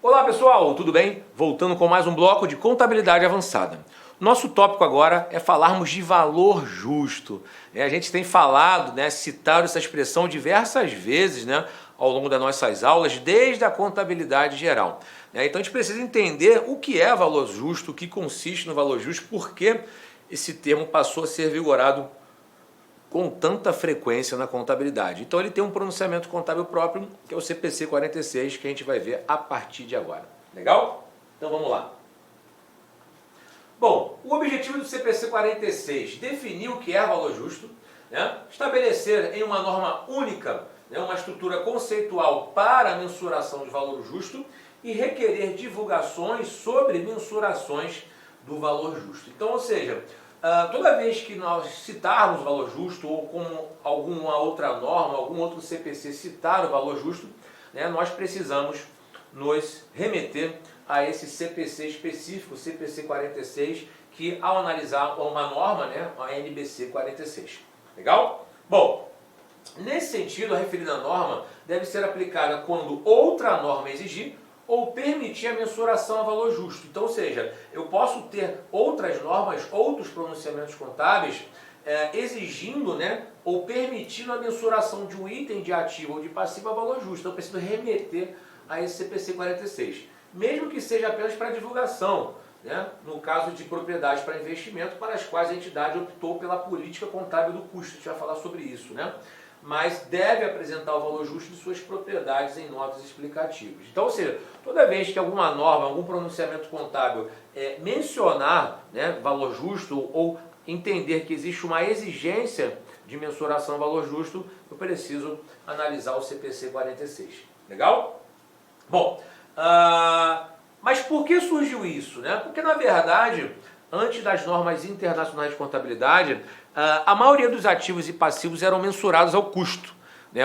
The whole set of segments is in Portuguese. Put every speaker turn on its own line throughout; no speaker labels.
Olá pessoal, tudo bem? Voltando com mais um bloco de contabilidade avançada. Nosso tópico agora é falarmos de valor justo. A gente tem falado, citado essa expressão diversas vezes, ao longo das nossas aulas, desde a contabilidade geral. Então a gente precisa entender o que é valor justo, o que consiste no valor justo, por que esse termo passou a ser vigorado com tanta frequência na contabilidade. Então ele tem um pronunciamento contábil próprio, que é o CPC 46, que a gente vai ver a partir de agora. Legal? Então vamos lá. Bom, o objetivo do CPC 46, definir o que é valor justo, estabelecer em uma norma única, uma estrutura conceitual para a mensuração de valor justo e requerer divulgações sobre mensurações do valor justo. Então, ou seja, toda vez que nós citarmos o valor justo ou como alguma outra norma, algum outro CPC citar o valor justo, nós precisamos nos remeter a esse CPC específico, CPC 46, que ao analisar uma norma, a NBC 46. Legal? Bom, nesse sentido, a referida norma deve ser aplicada quando outra norma exigir ou permitir a mensuração a valor justo. Então, ou seja, eu posso ter outras normas, outros pronunciamentos contábeis exigindo, ou permitindo a mensuração de um item de ativo ou de passivo a valor justo. Então, eu preciso remeter a esse CPC 46, mesmo que seja apenas para divulgação, no caso de propriedades para investimento, para as quais a entidade optou pela política contábil do custo. A gente vai falar sobre isso, mas deve apresentar o valor justo de suas propriedades em notas explicativas. Então, ou seja, toda vez que alguma norma, algum pronunciamento contábil mencionar valor justo ou entender que existe uma exigência de mensuração valor justo, eu preciso analisar o CPC 46. Legal? Bom, mas por que surgiu isso? Porque, na verdade, antes das normas internacionais de contabilidade, a maioria dos ativos e passivos eram mensurados ao custo.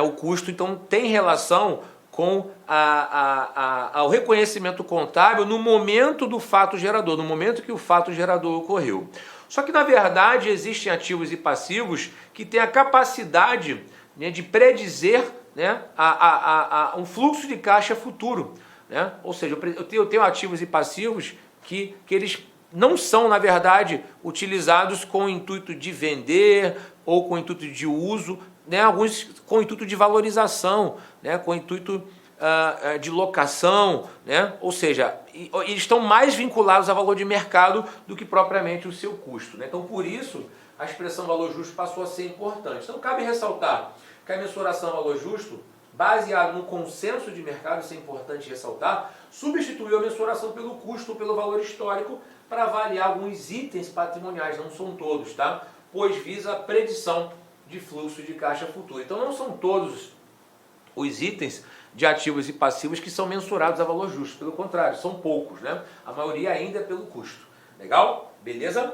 O custo, então, tem relação com ao reconhecimento contábil no momento do fato gerador, no momento que o fato gerador ocorreu. Só que, na verdade, existem ativos e passivos que têm a capacidade de predizer um fluxo de caixa futuro. Ou seja, eu tenho ativos e passivos que eles não são, na verdade, utilizados com o intuito de vender ou com o intuito de uso, alguns com o intuito de valorização, com o intuito de locação, ou seja, eles estão mais vinculados a valor de mercado do que propriamente o seu custo. Então, por isso, a expressão valor justo passou a ser importante. Então, cabe ressaltar que a mensuração valor justo, baseado no consenso de mercado, isso é importante ressaltar, substituiu a mensuração pelo custo ou pelo valor histórico para avaliar alguns itens patrimoniais, não são todos, pois visa a predição de fluxo de caixa futuro. Então não são todos os itens de ativos e passivos que são mensurados a valor justo, pelo contrário, são poucos, A maioria ainda é pelo custo. Legal? Beleza?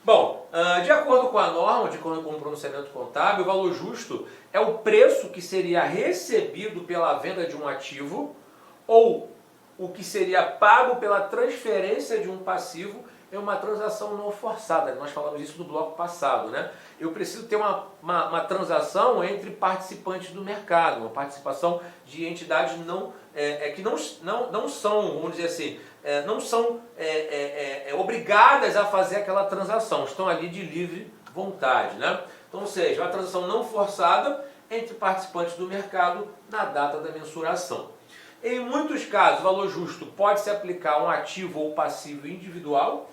Bom, de acordo com a norma, de acordo com o pronunciamento contábil, o valor justo é o preço que seria recebido pela venda de um ativo ou o que seria pago pela transferência de um passivo em uma transação não forçada. Nós falamos isso no bloco passado. Eu preciso ter uma transação entre participantes do mercado, uma participação de entidades que não são, vamos dizer assim, não são obrigadas a fazer aquela transação, estão ali de livre vontade. Então, ou seja, uma transação não forçada entre participantes do mercado na data da mensuração. Em muitos casos, o valor justo pode se aplicar a um ativo ou passivo individual,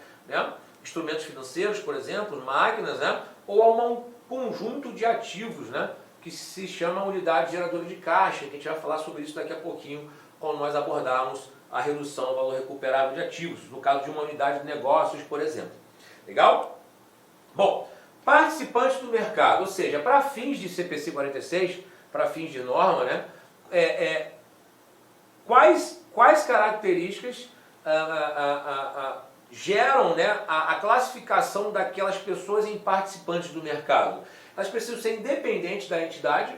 instrumentos financeiros, por exemplo, máquinas, ou a um conjunto de ativos, que se chama unidade geradora de caixa, que a gente vai falar sobre isso daqui a pouquinho, quando nós abordarmos a redução ao valor recuperável de ativos, no caso de uma unidade de negócios, por exemplo. Legal? Bom, participantes do mercado, ou seja, para fins de CPC 46, para fins de norma, quais características geram a classificação daquelas pessoas em participantes do mercado? Elas precisam ser independentes da entidade,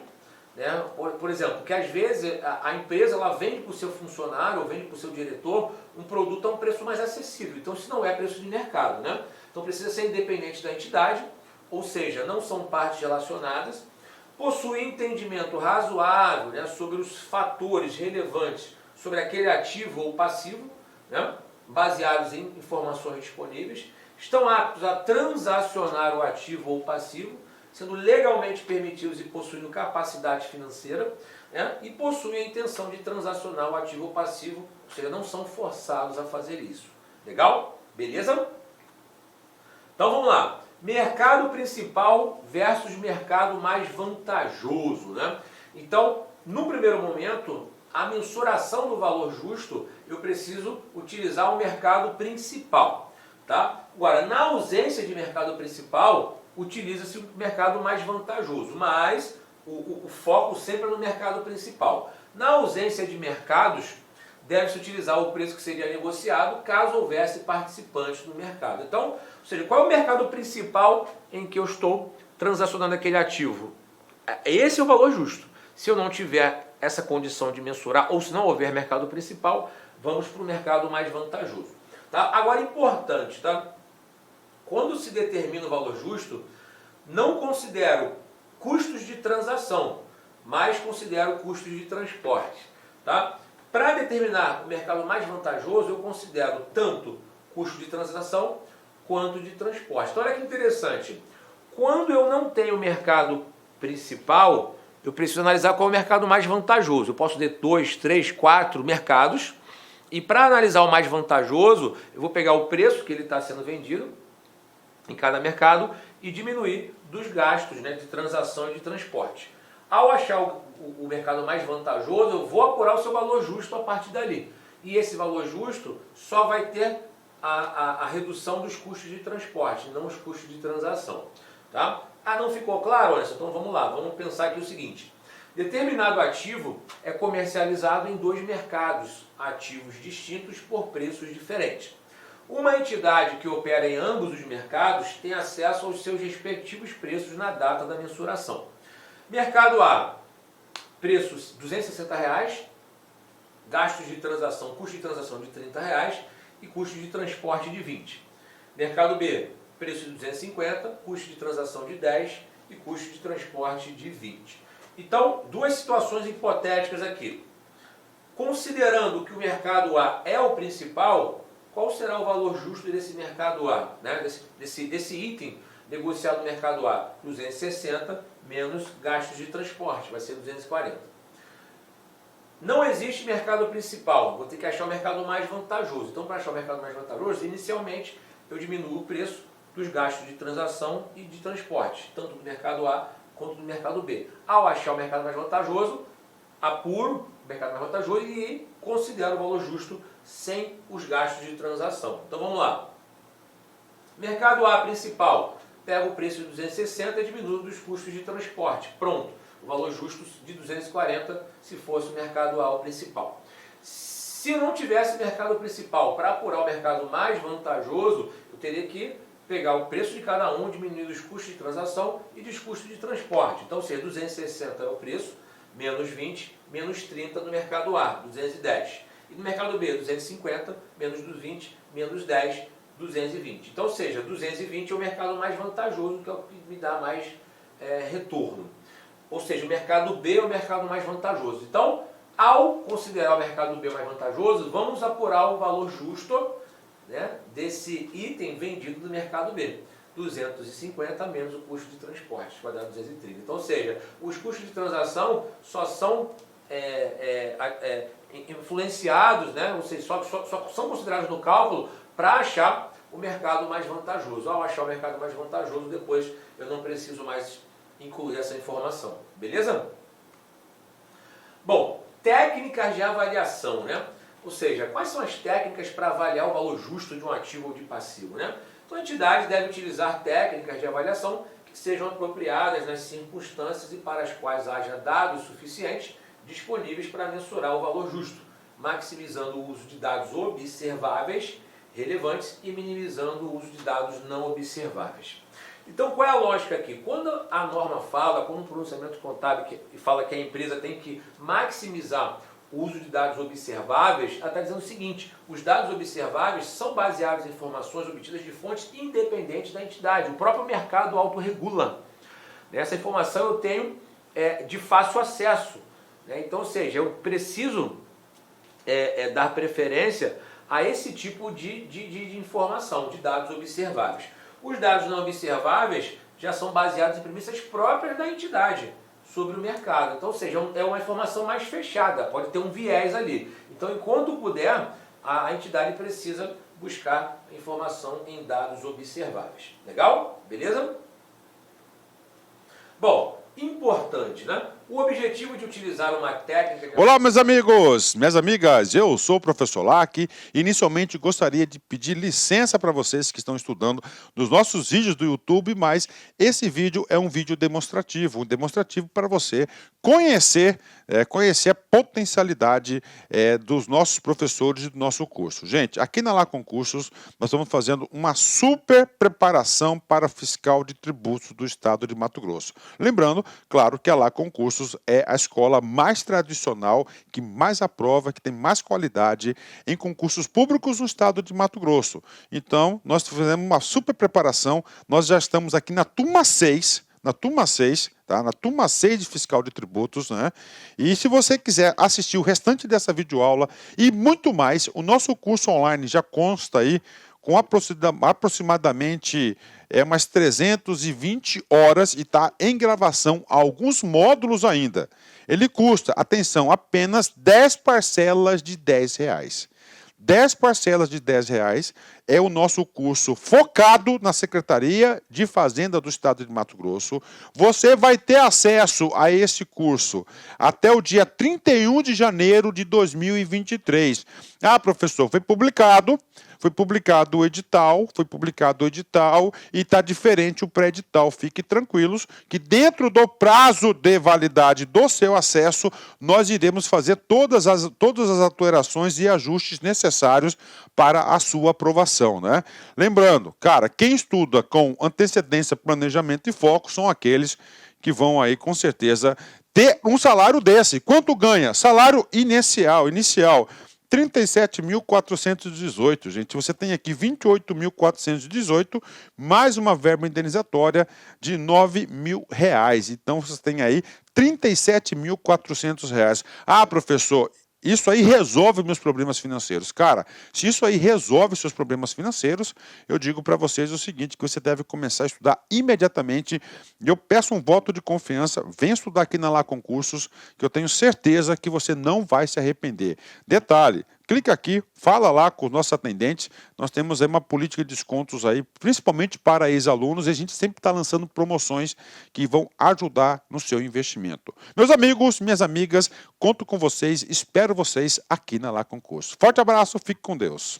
por exemplo, porque às vezes a empresa ela vende para o seu funcionário ou vende para o seu diretor um produto a um preço mais acessível. Então, isso não é preço de mercado. Então, precisa ser independente da entidade, ou seja, não são partes relacionadas, possui entendimento razoável sobre os fatores relevantes sobre aquele ativo ou passivo, né, baseados em informações disponíveis, estão aptos a transacionar o ativo ou passivo, sendo legalmente permitidos e possuindo capacidade financeira, né, e possuem a intenção de transacionar o ativo ou passivo, ou seja, não são forçados a fazer isso. Legal? Beleza? Então vamos lá. Mercado principal versus mercado mais vantajoso, né? Então, no primeiro momento, a mensuração do valor justo, eu preciso utilizar o mercado principal, tá? Agora, na ausência de mercado principal, utiliza-se o mercado mais vantajoso, mas o foco sempre é no mercado principal. Na ausência de mercados, deve-se utilizar o preço que seria negociado caso houvesse participantes no mercado. Então, ou seja, qual é o mercado principal em que eu estou transacionando aquele ativo? Esse é o valor justo. Se eu não tiver essa condição de mensurar, ou se não houver mercado principal, vamos para o mercado mais vantajoso. Tá? Agora, importante, tá? Quando se determina o valor justo, não considero custos de transação, mas considero custos de transporte. Tá? Para determinar o mercado mais vantajoso, eu considero tanto custo de transação quanto de transporte. Então, olha que interessante. Quando eu não tenho mercado principal, eu preciso analisar qual é o mercado mais vantajoso. Eu posso ter 2, 3, 4 mercados. E para analisar o mais vantajoso, eu vou pegar o preço que ele está sendo vendido em cada mercado e diminuir dos gastos, né, de transação e de transporte. Ao achar o mercado mais vantajoso, eu vou apurar o seu valor justo a partir dali. E esse valor justo só vai ter a redução dos custos de transporte, não os custos de transação. Tá? Ah, não ficou claro? Olha, então vamos lá, vamos pensar aqui o seguinte. Determinado ativo é comercializado em 2 mercados ativos distintos por preços diferentes. Uma entidade que opera em ambos os mercados tem acesso aos seus respectivos preços na data da mensuração. Mercado A, preços R$ 260, gastos de transação, custo de transação de R$ 30 e custo de transporte de 20. Mercado B, preço de 250, custo de transação de 10 e custo de transporte de 20. Então, 2 situações hipotéticas aqui. Considerando que o mercado A é o principal, qual será o valor justo desse mercado A, né? desse item negociado no mercado A? 260 menos gastos de transporte, vai ser 240. Não existe mercado principal, vou ter que achar o mercado mais vantajoso. Então, para achar o mercado mais vantajoso, inicialmente eu diminuo o preço dos gastos de transação e de transporte, tanto do mercado A quanto do mercado B. Ao achar o mercado mais vantajoso, apuro o mercado mais vantajoso e considero o valor justo sem os gastos de transação. Então vamos lá. Mercado A principal, pego o preço de 260 e diminuo dos custos de transporte. Pronto, o valor justo de 240 se fosse o mercado A o principal. Se eu não tivesse mercado principal, para apurar o mercado mais vantajoso, eu teria que pegar o preço de cada um, diminuir os custos de transação e dos custos de transporte. Então, se 260 é o preço, menos 20, menos 30 no mercado A, 210. E no mercado B, 250, menos 20, menos 10, 220. Então, ou seja, 220 é o mercado mais vantajoso, que é o que me dá mais retorno. Ou seja, o mercado B é o mercado mais vantajoso. Então, ao considerar o mercado B mais vantajoso, vamos apurar o valor justo, né, desse item vendido do mercado B. 250 menos o custo de transporte, vai dar 230. Então, ou seja, os custos de transação só são influenciados, né, ou seja, só são considerados no cálculo para achar o mercado mais vantajoso. Ao achar o mercado mais vantajoso, depois eu não preciso mais incluir essa informação. Beleza? Bom, técnicas de avaliação, né? Ou seja, quais são as técnicas para avaliar o valor justo de um ativo ou de passivo, né? Então, a entidade deve utilizar técnicas de avaliação que sejam apropriadas nas circunstâncias e para as quais haja dados suficientes disponíveis para mensurar o valor justo, maximizando o uso de dados observáveis, relevantes e minimizando o uso de dados não observáveis. Então, qual é a lógica aqui? Quando a norma fala, quando o pronunciamento contábil fala que a empresa tem que maximizar o uso de dados observáveis, ela está dizendo o seguinte: os dados observáveis são baseados em informações obtidas de fontes independentes da entidade. O próprio mercado autorregula. Essa informação eu tenho de fácil acesso. Então, ou seja, eu preciso dar preferência a esse tipo de informação, de dados observáveis. Os dados não observáveis já são baseados em premissas próprias da entidade sobre o mercado. Então, ou seja, é uma informação mais fechada, pode ter um viés ali. Então, enquanto puder, a entidade precisa buscar informação em dados observáveis. Legal? Beleza? Bom, importante, né? O objetivo de utilizar uma técnica...
Olá, meus amigos, minhas amigas, eu sou o professor Lac. Inicialmente gostaria de pedir licença para vocês que estão estudando nos nossos vídeos do YouTube, mas esse vídeo é um vídeo demonstrativo, para você conhecer a potencialidade dos nossos professores e do nosso curso. Gente, aqui na Lá Concursos, nós estamos fazendo uma super preparação para fiscal de tributos do estado de Mato Grosso. Lembrando, claro, que a Lá Concursos é a escola mais tradicional, que mais aprova, que tem mais qualidade em concursos públicos no estado de Mato Grosso. Então, nós fizemos uma super preparação, nós já estamos aqui na turma 6, tá? Na turma 6 de fiscal de tributos, né? E se você quiser assistir o restante dessa videoaula e muito mais, o nosso curso online já consta aí com aproximadamente umas 320 horas e está em gravação alguns módulos ainda. Ele custa, atenção, apenas 10 parcelas de R$10. 10 parcelas de R$10 é o nosso curso focado na Secretaria de Fazenda do Estado de Mato Grosso. Você vai ter acesso a esse curso até o dia 31 de janeiro de 2023. Ah, professor, foi publicado o edital, e está diferente o pré-edital. Fique tranquilos que dentro do prazo de validade do seu acesso, nós iremos fazer todas as alterações e ajustes necessários para a sua aprovação, né? Lembrando, cara, quem estuda com antecedência, planejamento e foco são aqueles que vão aí, com certeza, ter um salário desse. Quanto ganha? Salário inicial, 37.418, gente. Você tem aqui 28.418, mais uma verba indenizatória de R$9.000. Então, você tem aí R$37.400. Ah, professor, isso aí resolve meus problemas financeiros. Cara, se isso aí resolve seus problemas financeiros, eu digo para vocês o seguinte, que você deve começar a estudar imediatamente. Eu peço um voto de confiança, vem estudar aqui na Lá Concursos, que eu tenho certeza que você não vai se arrepender. Detalhe, clica aqui, fala lá com os nossos atendentes. Nós temos aí uma política de descontos aí, principalmente para ex-alunos, e a gente sempre está lançando promoções que vão ajudar no seu investimento. Meus amigos, minhas amigas, conto com vocês, espero vocês aqui na Lá Concursos. Forte abraço, fique com Deus.